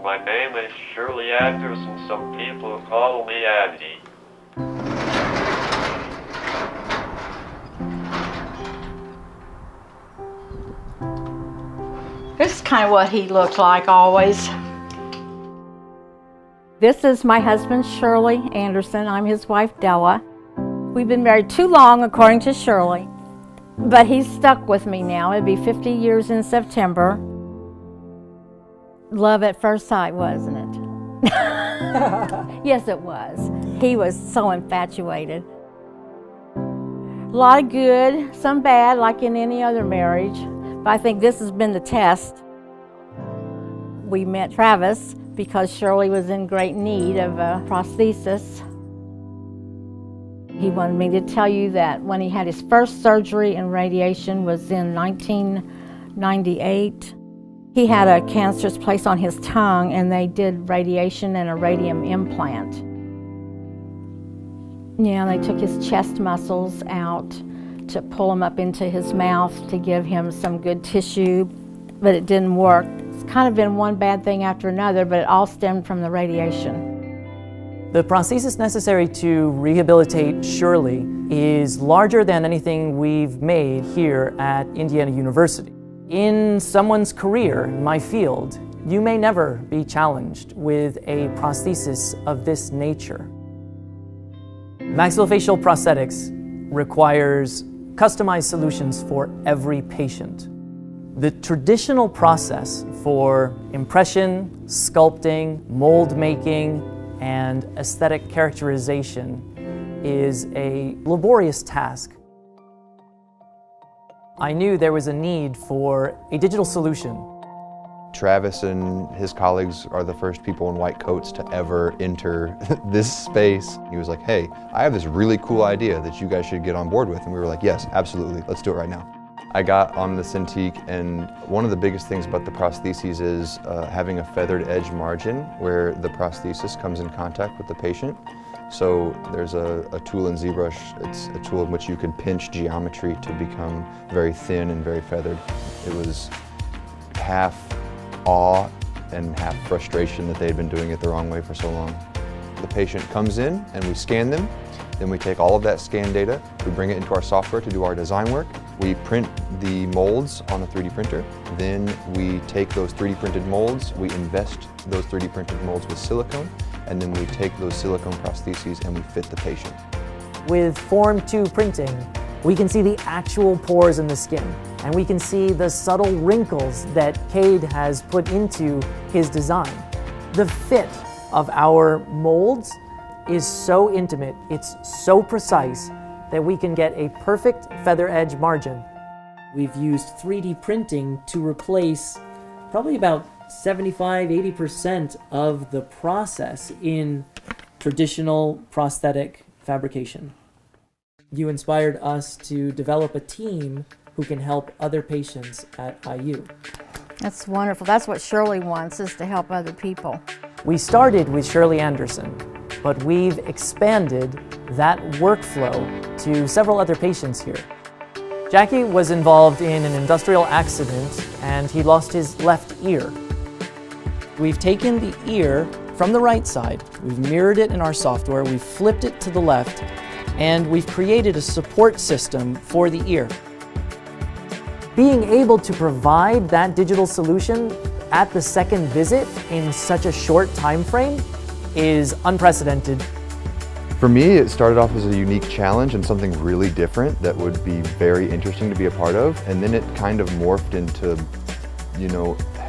My name is Shirley Anderson. Some people call me Andy. This is kind of what he looked like always. This is my husband, Shirley Anderson. I'm his wife, Della. We've been married too long, according to Shirley, but he's stuck with me now. It'll be 50 years in September. Love at first sight, wasn't it? Yes, it was. He was so infatuated. A lot of good, some bad, like in any other marriage. But I think this has been the test. We met Travis because Shirley was in great need of a prosthesis. He wanted me to tell you that when he had his first surgery and radiation was in 1998. He had a cancerous place on his tongue and they did radiation and a radium implant. Yeah, they took his chest muscles out to pull him up into his mouth to give him some good tissue, but it didn't work. It's kind of been one bad thing after another, but it all stemmed from the radiation. The prosthesis necessary to rehabilitate Shirley is larger than anything we've made here at Indiana University. In someone's career, in my field, you may never be challenged with a prosthesis of this nature. Maxillofacial prosthetics requires customized solutions for every patient. The traditional process for impression, sculpting, mold making, and aesthetic characterization is a laborious task. I knew there was a need for a digital solution. Travis and his colleagues are the first people in white coats to ever enter this space. He was like, hey, I have this really cool idea that you guys should get on board with. And we were like, yes, absolutely, let's do it right now. I got on the Cintiq, and one of the biggest things about the prostheses is having a feathered edge margin where the prosthesis comes in contact with the patient. So there's a tool in ZBrush. It's a tool in which you could pinch geometry to become very thin and very feathered. It was half awe and half frustration that they had been doing it the wrong way for so long. The patient comes in and we scan them. Then we take all of that scan data, we bring it into our software to do our design work. We print the molds on a 3D printer. Then we take those 3D printed molds, we invest those 3D printed molds with silicone, and then we take those silicone prostheses and we fit the patient. With Form 2 printing, we can see the actual pores in the skin, and we can see the subtle wrinkles that Cade has put into his design. The fit of our molds is so intimate, it's so precise, that we can get a perfect feather edge margin. We've used 3D printing to replace probably about 75–80% of the process in traditional prosthetic fabrication. You inspired us to develop a team who can help other patients at IU. That's wonderful. That's what Shirley wants, is to help other people. We started with Shirley Anderson, but we've expanded that workflow to several other patients here. Jackie was involved in an industrial accident and he lost his left ear. We've taken the ear from the right side, we've mirrored it in our software, we've flipped it to the left, and we've created a support system for the ear. Being able to provide that digital solution at the second visit in such a short time frame is unprecedented. For me, it started off as a unique challenge and something really different that would be very interesting to be a part of. And then it kind of morphed into,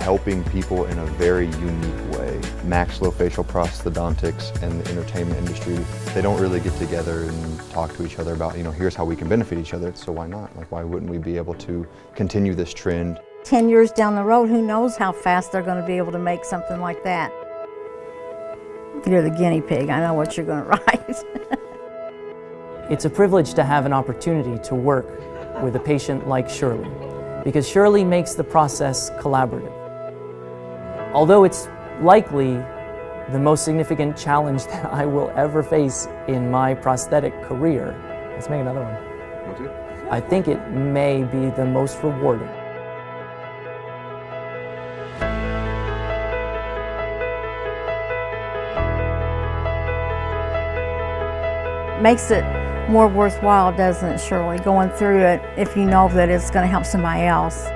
helping people in a very unique way. Maxillofacial prosthodontics and the entertainment industry, they don't really get together and talk to each other about, here's how we can benefit each other. So why not? Why wouldn't we be able to continue this trend? 10 years down the road, who knows how fast they're going to be able to make something like that. You're the guinea pig. I know what you're going to write. It's a privilege to have an opportunity to work with a patient like Shirley, because Shirley makes the process collaborative. Although it's likely the most significant challenge that I will ever face in my prosthetic career, let's make another one. I think it may be the most rewarding. makes it more worthwhile, doesn't it, Shirley, going through it if you know that it's going to help somebody else.